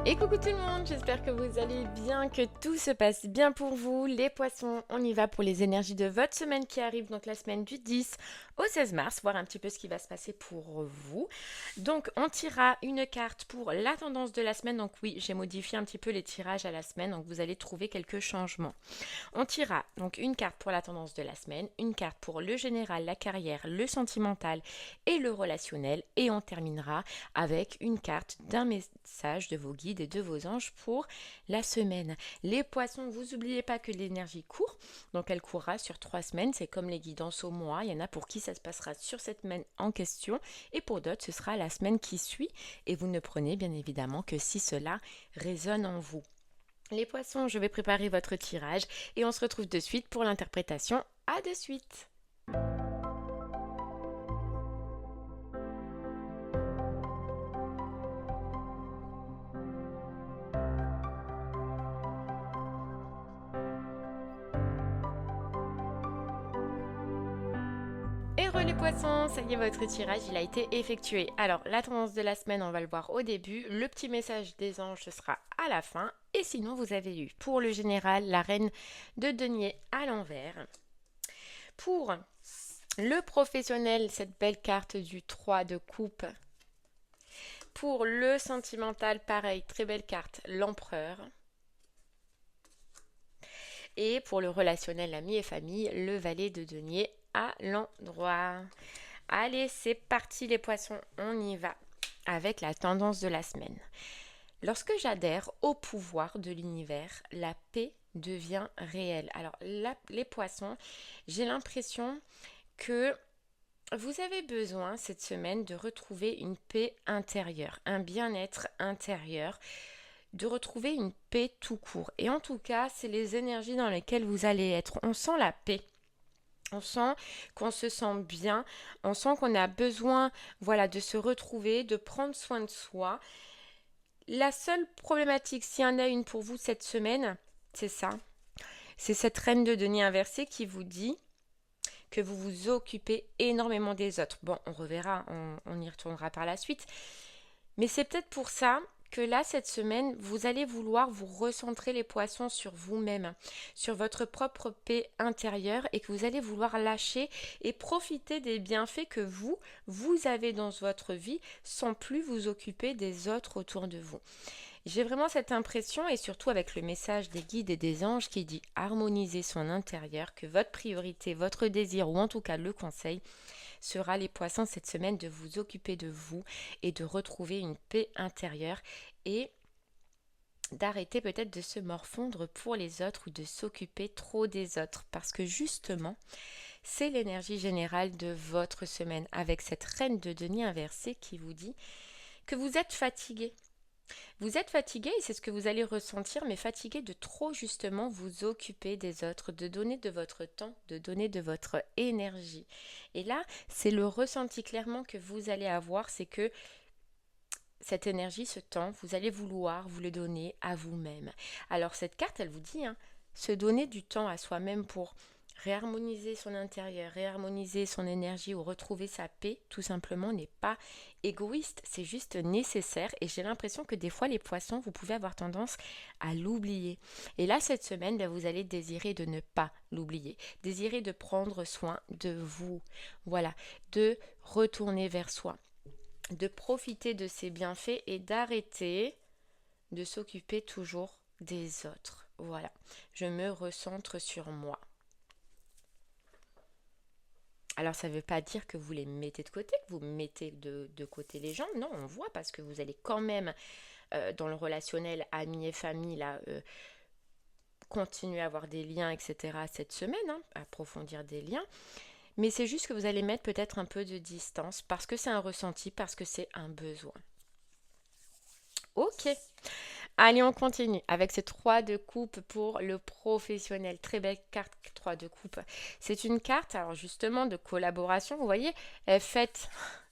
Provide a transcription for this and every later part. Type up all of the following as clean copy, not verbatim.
Et coucou tout le monde, j'espère que vous allez bien, que tout se passe bien pour vous. Les poissons, on y va pour les énergies de votre semaine qui arrive, donc la semaine du 10 au 16 mars, voir un petit peu ce qui va se passer pour vous. Donc on tirera une carte pour la tendance de la semaine, donc oui, j'ai modifié un petit peu les tirages à la semaine, donc vous allez trouver quelques changements. On tirera donc une carte pour la tendance de la semaine, une carte pour le général, la carrière, le sentimental et le relationnel, et on terminera avec une carte d'un message de vos guides et de vos anges pour la semaine. Les poissons, vous n'oubliez pas que l'énergie court, donc elle courra sur 3 semaines, c'est comme les guidances au mois, il y en a pour qui ça se passera sur cette semaine en question, et pour d'autres ce sera la semaine qui suit, et vous ne prenez bien évidemment que si cela résonne en vous. Les poissons, je vais préparer votre tirage, et on se retrouve de suite pour l'interprétation. À de suite. Hello les poissons, ça y est, votre tirage il a été effectué. Alors la tendance de la semaine, on va le voir au début. Le petit message des anges, ce sera à la fin. Et sinon, vous avez eu pour le général la reine de denier à l'envers. Pour le professionnel, cette belle carte du 3 de coupe. Pour le sentimental, pareil, très belle carte, l'empereur. Et pour le relationnel, ami et famille, le valet de denier à l'endroit. Allez, c'est parti les poissons, on y va avec la tendance de la semaine. Lorsque j'adhère au pouvoir de l'univers, la paix devient réelle. Alors les poissons, j'ai l'impression que vous avez besoin cette semaine de retrouver une paix intérieure, un bien-être intérieur, de retrouver une paix tout court. Et en tout cas, c'est les énergies dans lesquelles vous allez être. On sent la paix. On sent qu'on se sent bien, on sent qu'on a besoin, voilà, de se retrouver, de prendre soin de soi. La seule problématique, s'il y en a une pour vous cette semaine, c'est ça. C'est cette reine de denier inversée qui vous dit que vous vous occupez énormément des autres. Bon, on reverra, on y retournera par la suite. Mais c'est peut-être pour ça que là, cette semaine, vous allez vouloir vous recentrer les poissons sur vous-même, sur votre propre paix intérieure, et que vous allez vouloir lâcher et profiter des bienfaits que vous avez dans votre vie sans plus vous occuper des autres autour de vous. J'ai vraiment cette impression, et surtout avec le message des guides et des anges qui dit harmoniser son intérieur, que votre priorité, votre désir, ou en tout cas le conseil, sera les poissons cette semaine de vous occuper de vous et de retrouver une paix intérieure et d'arrêter peut-être de se morfondre pour les autres ou de s'occuper trop des autres, parce que justement c'est l'énergie générale de votre semaine avec cette reine de denier inversée qui vous dit que vous êtes fatigué. Vous êtes fatigué et c'est ce que vous allez ressentir, mais fatigué de trop justement vous occuper des autres, de donner de votre temps, de donner de votre énergie. Et là, c'est le ressenti clairement que vous allez avoir, c'est que cette énergie, ce temps, vous allez vouloir vous le donner à vous-même. Alors cette carte, elle vous dit, se donner du temps à soi-même pour réharmoniser son intérieur, réharmoniser son énergie ou retrouver sa paix, tout simplement, n'est pas égoïste, c'est juste nécessaire. Et j'ai l'impression que des fois, les poissons, vous pouvez avoir tendance à l'oublier. Et là, cette semaine, vous allez désirer de ne pas l'oublier, désirer de prendre soin de vous, voilà, de retourner vers soi, de profiter de ses bienfaits et d'arrêter de s'occuper toujours des autres. Voilà, je me recentre sur moi. Alors ça ne veut pas dire que vous les mettez de côté, que vous mettez de côté les gens. Non, on voit parce que vous allez quand même dans le relationnel, amis et famille, là, continuer à avoir des liens, etc. cette semaine, approfondir des liens. Mais c'est juste que vous allez mettre peut-être un peu de distance parce que c'est un ressenti, parce que c'est un besoin. Ok. Allez, on continue avec ce 3 de coupe pour le professionnel. Très belle carte 3 de coupe. C'est une carte, alors justement, de collaboration. Vous voyez, elle fait,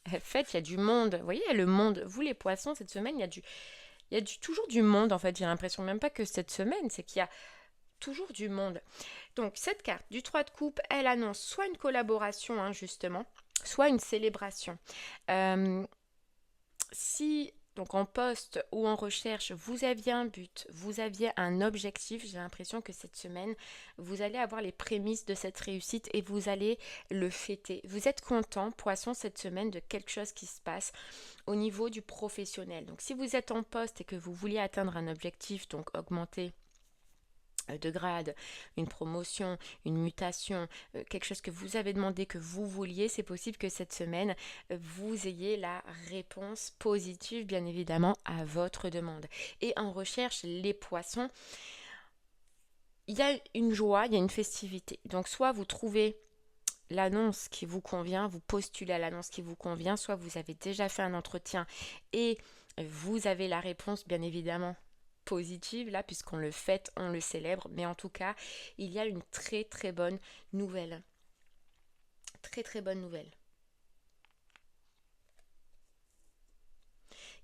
il y a du monde. Vous voyez, le monde. Vous, les poissons, cette semaine, il y a toujours du monde, en fait. J'ai l'impression même pas que cette semaine, c'est qu'il y a toujours du monde. Donc, cette carte du 3 de coupe, elle annonce soit une collaboration, justement, soit une célébration. Si Donc en poste ou en recherche, vous aviez un but, vous aviez un objectif. J'ai l'impression que cette semaine, vous allez avoir les prémices de cette réussite et vous allez le fêter. Vous êtes content, Poisson, cette semaine de quelque chose qui se passe au niveau du professionnel. Donc si vous êtes en poste et que vous vouliez atteindre un objectif, donc augmenter de grade, une promotion, une mutation, quelque chose que vous avez demandé, que vous vouliez, c'est possible que cette semaine, vous ayez la réponse positive, bien évidemment, à votre demande. Et en recherche, les poissons, il y a une joie, il y a une festivité. Donc soit vous trouvez l'annonce qui vous convient, vous postulez à l'annonce qui vous convient, soit vous avez déjà fait un entretien et vous avez la réponse, bien évidemment, positive, là, puisqu'on le fête, on le célèbre, mais en tout cas, il y a une très très bonne nouvelle. Très très bonne nouvelle.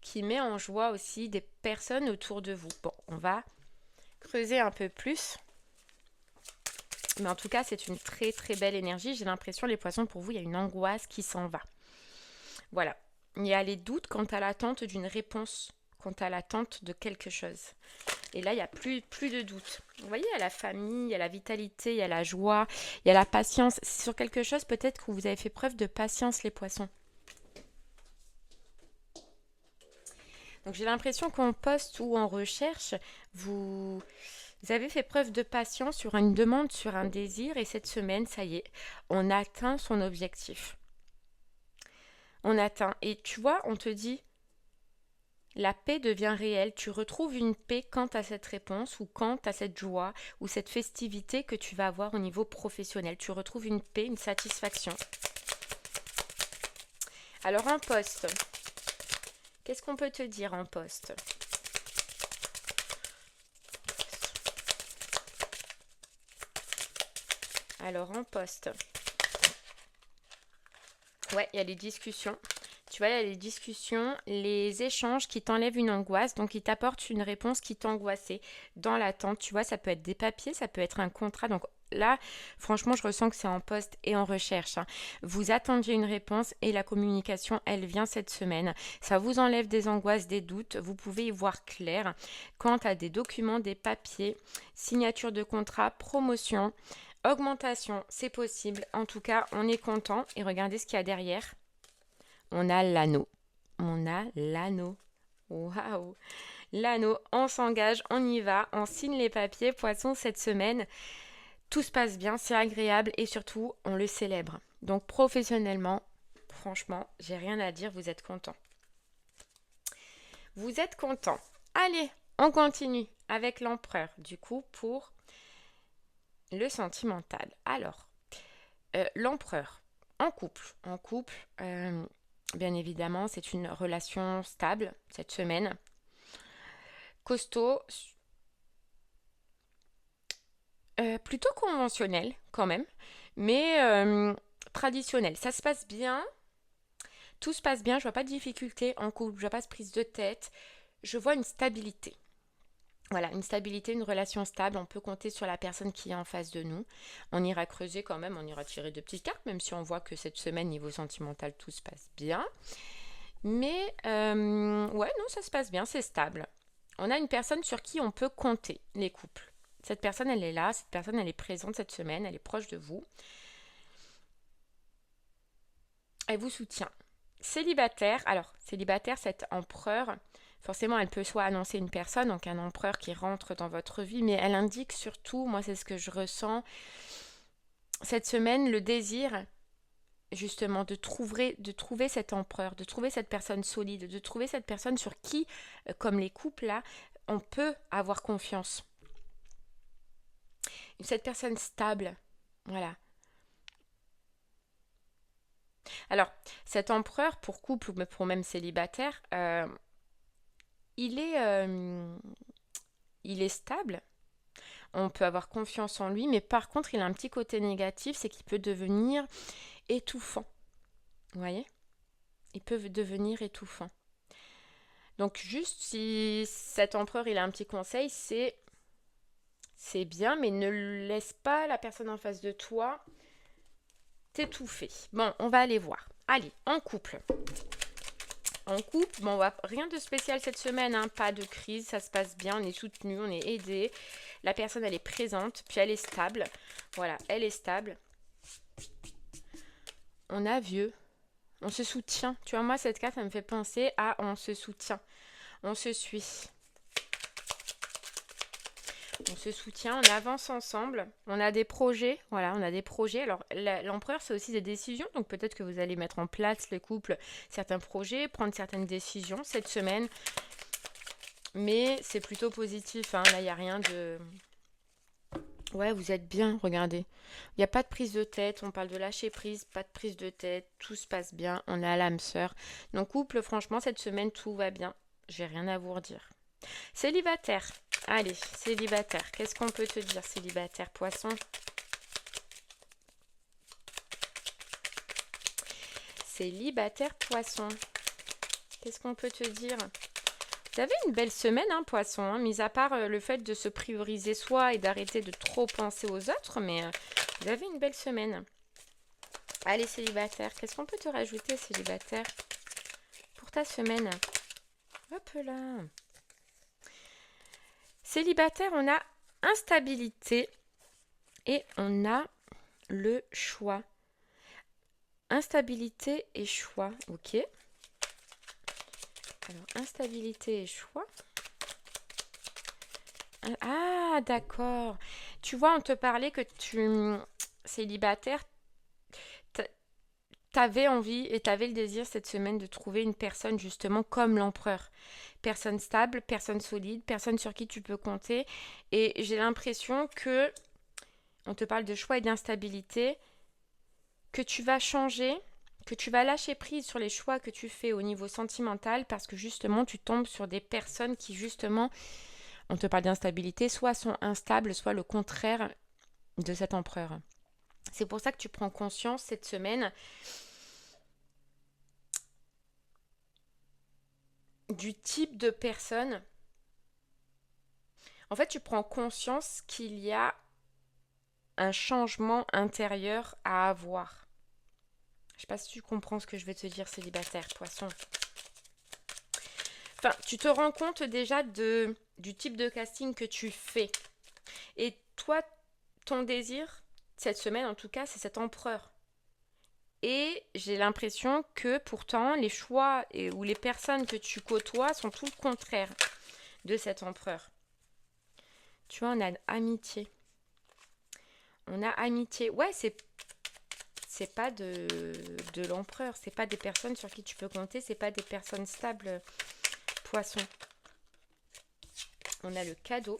Qui met en joie aussi des personnes autour de vous. Bon, on va creuser un peu plus. Mais en tout cas, c'est une très très belle énergie. J'ai l'impression, les poissons, pour vous, il y a une angoisse qui s'en va. Voilà. Il y a les doutes quant à l'attente d'une réponse, quant à l'attente de quelque chose. Et là, il n'y a plus de doute. Vous voyez, il y a la famille, il y a la vitalité, il y a la joie, il y a la patience. C'est sur quelque chose peut-être que vous avez fait preuve de patience, les poissons. Donc j'ai l'impression qu'en poste ou en recherche, vous avez fait preuve de patience sur une demande, sur un désir. Et cette semaine, ça y est, on atteint son objectif. On atteint. Et tu vois, on te dit... La paix devient réelle, tu retrouves une paix quant à cette réponse ou quant à cette joie ou cette festivité que tu vas avoir au niveau professionnel. Tu retrouves une paix, une satisfaction. Alors en poste, qu'est-ce qu'on peut te dire en poste ? Alors en poste, ouais, il y a les discussions. Tu vois, il y a les discussions, les échanges qui t'enlèvent une angoisse, donc qui t'apportent une réponse qui t'angoissait dans l'attente. Tu vois, ça peut être des papiers, ça peut être un contrat. Donc là, franchement, je ressens que c'est en poste et en recherche. Vous attendiez une réponse et la communication, elle vient cette semaine. Ça vous enlève des angoisses, des doutes. Vous pouvez y voir clair quant à des documents, des papiers, signature de contrat, promotion, augmentation. C'est possible. En tout cas, on est content. Et regardez ce qu'il y a derrière. On a l'anneau. On a l'anneau. Waouh! L'anneau, on s'engage, on y va, on signe les papiers. Poisson, cette semaine, tout se passe bien, c'est agréable et surtout, on le célèbre. Donc, professionnellement, franchement, j'ai rien à dire, vous êtes content. Vous êtes content. Allez, on continue avec l'empereur, du coup, pour le sentimental. Alors, l'empereur, en couple, bien évidemment, c'est une relation stable cette semaine. Costaud, plutôt conventionnel quand même, mais traditionnel. Ça se passe bien, tout se passe bien, je vois pas de difficulté en couple, je vois pas de prise de tête, je vois une stabilité. Voilà, une stabilité, une relation stable, on peut compter sur la personne qui est en face de nous. On ira creuser quand même, on ira tirer de petites cartes, même si on voit que cette semaine, niveau sentimental, tout se passe bien. Mais, ouais, non, ça se passe bien, c'est stable. On a une personne sur qui on peut compter, les couples. Cette personne, elle est là, cette personne, elle est présente cette semaine, elle est proche de vous. Elle vous soutient. Célibataire, alors, célibataire, cet empereur, forcément, elle peut soit annoncer une personne, donc un empereur qui rentre dans votre vie, mais elle indique surtout, moi, c'est ce que je ressens, cette semaine, le désir justement de trouver cet empereur, de trouver cette personne solide, de trouver cette personne sur qui, comme les couples là, on peut avoir confiance. Cette personne stable, voilà. Alors, cet empereur, pour couple ou pour même célibataire, il est stable. On peut avoir confiance en lui, mais par contre, il a un petit côté négatif, c'est qu'il peut devenir étouffant. Vous voyez ? Il peut devenir étouffant. Donc juste si cet empereur il a un petit conseil, c'est bien, mais ne laisse pas la personne en face de toi t'étouffer. Bon, on va aller voir. Allez, en couple. En couple, bon, rien de spécial cette semaine, hein, pas de crise, ça se passe bien, on est soutenu, on est aidé. La personne, elle est présente, puis elle est stable. Voilà, elle est stable. On a vieux, on se soutient. Tu vois, moi, cette carte, ça me fait penser à on se soutient, on se suit. On se soutient, on avance ensemble, on a des projets, voilà, on a des projets. Alors, l'empereur, c'est aussi des décisions, donc peut-être que vous allez mettre en place, les couples, certains projets, prendre certaines décisions cette semaine. Mais c'est plutôt positif, hein. Là, il n'y a rien de... Ouais, vous êtes bien, regardez. Il n'y a pas de prise de tête, on parle de lâcher prise, pas de prise de tête, tout se passe bien, on est à l'âme sœur. Donc, couple, franchement, cette semaine, tout va bien. J'ai rien à vous redire. Célibataire. Allez, célibataire. Qu'est-ce qu'on peut te dire, célibataire, poisson? Célibataire, poisson. Qu'est-ce qu'on peut te dire? Vous avez une belle semaine, hein, poisson, hein, mis à part le fait de se prioriser soi et d'arrêter de trop penser aux autres, mais vous avez une belle semaine. Allez, célibataire, qu'est-ce qu'on peut te rajouter, célibataire, pour ta semaine? Hop là. Célibataire, on a instabilité et on a le choix. Instabilité et choix, ok. Alors, instabilité et choix. Ah, d'accord. Tu vois, on te parlait que tu, célibataire, t'avais envie et t'avais le désir cette semaine de trouver une personne justement comme l'empereur. Personne stable, personne solide, personne sur qui tu peux compter. Et j'ai l'impression que, on te parle de choix et d'instabilité, que tu vas changer, que tu vas lâcher prise sur les choix que tu fais au niveau sentimental parce que justement tu tombes sur des personnes qui justement, on te parle d'instabilité, soit sont instables, soit le contraire de cet empereur. C'est pour ça que tu prends conscience cette semaine du type de personne. En fait, tu prends conscience qu'il y a un changement intérieur à avoir. Je sais pas si tu comprends ce que je vais te dire, célibataire, poisson. Enfin, tu te rends compte déjà du type de casting que tu fais. Et toi, ton désir, cette semaine en tout cas, c'est cet empereur. Et j'ai l'impression que pourtant, les choix ou les personnes que tu côtoies sont tout le contraire de cet empereur. Tu vois, on a amitié. On a amitié. Ouais, c'est pas de l'empereur. C'est pas des personnes sur qui tu peux compter. C'est pas des personnes stables, poisson. On a le cadeau.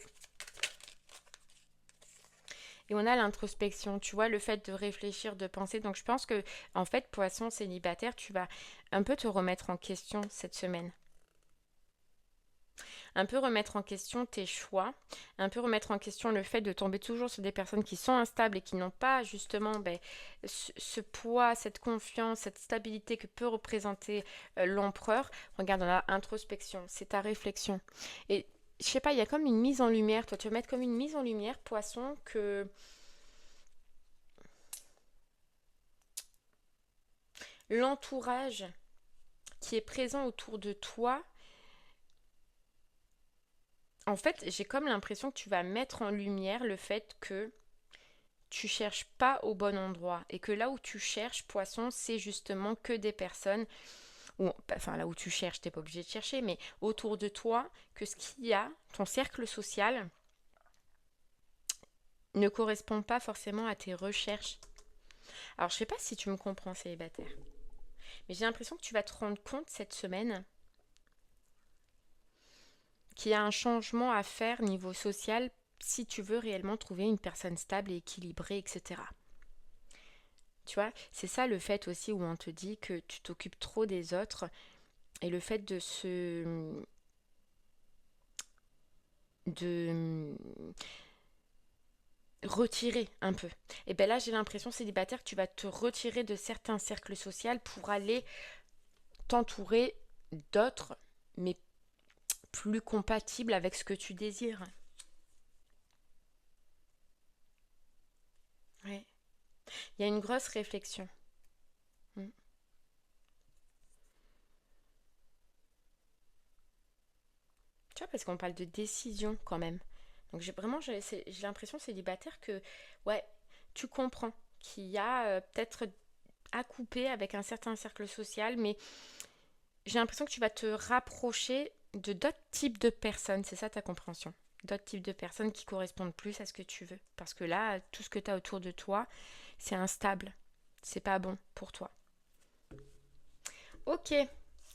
Et on a l'introspection, tu vois, le fait de réfléchir, de penser. Donc je pense que, en fait, poisson célibataire, tu vas un peu te remettre en question cette semaine. Un peu remettre en question tes choix, un peu remettre en question le fait de tomber toujours sur des personnes qui sont instables et qui n'ont pas justement ce poids, cette confiance, cette stabilité que peut représenter l'empereur. Regarde, on a introspection, c'est ta réflexion. Et je sais pas, il y a comme une mise en lumière, toi tu vas mettre comme une mise en lumière, poisson, que l'entourage qui est présent autour de toi, en fait, j'ai comme l'impression que tu vas mettre en lumière le fait que tu cherches pas au bon endroit et que là où tu cherches, poisson, c'est justement que des personnes, ou enfin là où tu cherches, t'es pas obligé de chercher, mais autour de toi, que ce qu'il y a, ton cercle social, ne correspond pas forcément à tes recherches. Alors je sais pas si tu me comprends, célibataire, mais j'ai l'impression que tu vas te rendre compte cette semaine qu'il y a un changement à faire niveau social si tu veux réellement trouver une personne stable et équilibrée, etc. Tu vois, c'est ça le fait aussi où on te dit que tu t'occupes trop des autres et le fait de se... de retirer un peu. Et bien là, j'ai l'impression, célibataire, que tu vas te retirer de certains cercles sociaux pour aller t'entourer d'autres, mais plus compatibles avec ce que tu désires. Ouais. Il y a une grosse réflexion. Mm. Tu vois, parce qu'on parle de décision quand même. Donc j'ai l'impression célibataire que, ouais, tu comprends qu'il y a peut-être à couper avec un certain cercle social, mais j'ai l'impression que tu vas te rapprocher de d'autres types de personnes. C'est ça ta compréhension. D'autres types de personnes qui correspondent plus à ce que tu veux. Parce que là, tout ce que tu as autour de toi, c'est instable. C'est pas bon pour toi. Ok.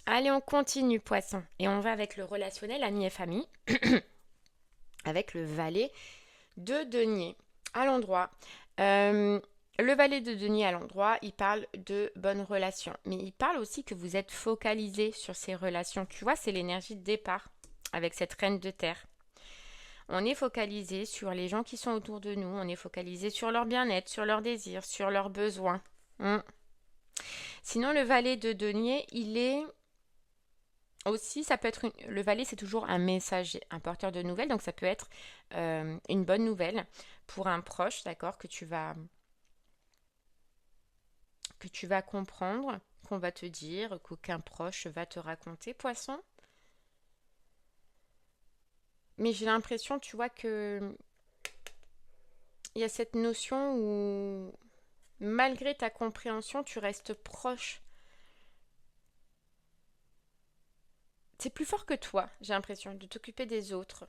Allez, on continue, poisson. Et on va avec le relationnel, amis et famille. Avec le valet de denier à l'endroit. Le valet de denier à l'endroit, il parle de bonnes relations. Mais il parle aussi que vous êtes focalisé sur ces relations. Tu vois, c'est l'énergie de départ avec cette reine de terre. On est focalisé sur les gens qui sont autour de nous. On est focalisé sur leur bien-être, sur leurs désirs, sur leurs besoins. Sinon, le valet de denier, il est aussi, ça peut être le valet, c'est toujours un messager, un porteur de nouvelles. Donc, ça peut être une bonne nouvelle pour un proche, d'accord, que tu vas comprendre, qu'on va te dire, qu'aucun proche va te raconter, poisson. Mais j'ai l'impression, tu vois, que il y a cette notion où, malgré ta compréhension, tu restes proche. C'est plus fort que toi, j'ai l'impression, de t'occuper des autres.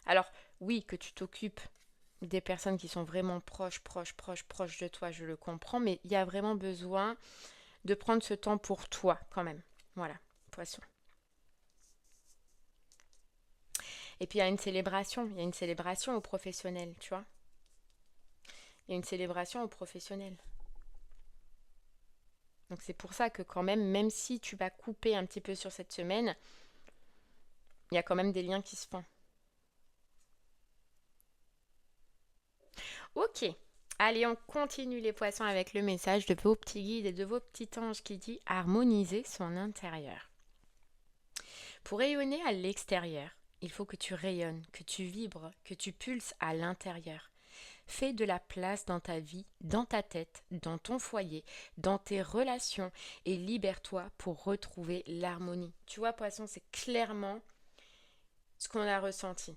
Alors, oui, que tu t'occupes des personnes qui sont vraiment proches de toi, je le comprends, mais il y a vraiment besoin de prendre ce temps pour toi, quand même. Voilà, poisson. Et puis, il y a une célébration au professionnel, tu vois. Il y a une célébration au professionnel. Donc c'est pour ça que quand même si tu vas couper un petit peu sur cette semaine, il y a quand même des liens qui se font. Ok, allez, on continue les poissons avec le message de vos petits guides et de vos petits anges qui dit harmoniser son intérieur. Pour rayonner à l'extérieur, il faut que tu rayonnes, que tu vibres, que tu pulses à l'intérieur. Fais de la place dans ta vie, dans ta tête, dans ton foyer, dans tes relations et libère-toi pour retrouver l'harmonie. Tu vois, poisson, c'est clairement ce qu'on a ressenti.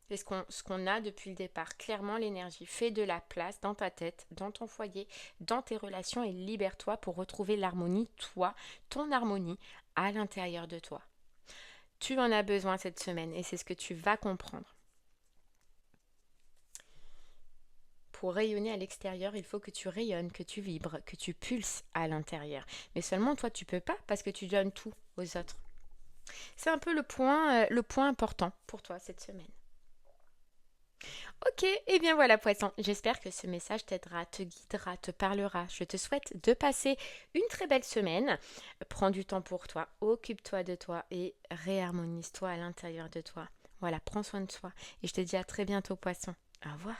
C'est ce qu'on a depuis le départ. Clairement, l'énergie. Fais de la place dans ta tête, dans ton foyer, dans tes relations et libère-toi pour retrouver l'harmonie, toi, ton harmonie à l'intérieur de toi. Tu en as besoin cette semaine et c'est ce que tu vas comprendre. Pour rayonner à l'extérieur, il faut que tu rayonnes, que tu vibres, que tu pulses à l'intérieur. Mais seulement toi, tu peux pas parce que tu donnes tout aux autres. C'est un peu le point important pour toi cette semaine. Ok, et bien voilà poisson, j'espère que ce message t'aidera, te guidera, te parlera. Je te souhaite de passer une très belle semaine. Prends du temps pour toi, occupe-toi de toi et réharmonise-toi à l'intérieur de toi. Voilà, prends soin de toi et je te dis à très bientôt poisson. Au revoir.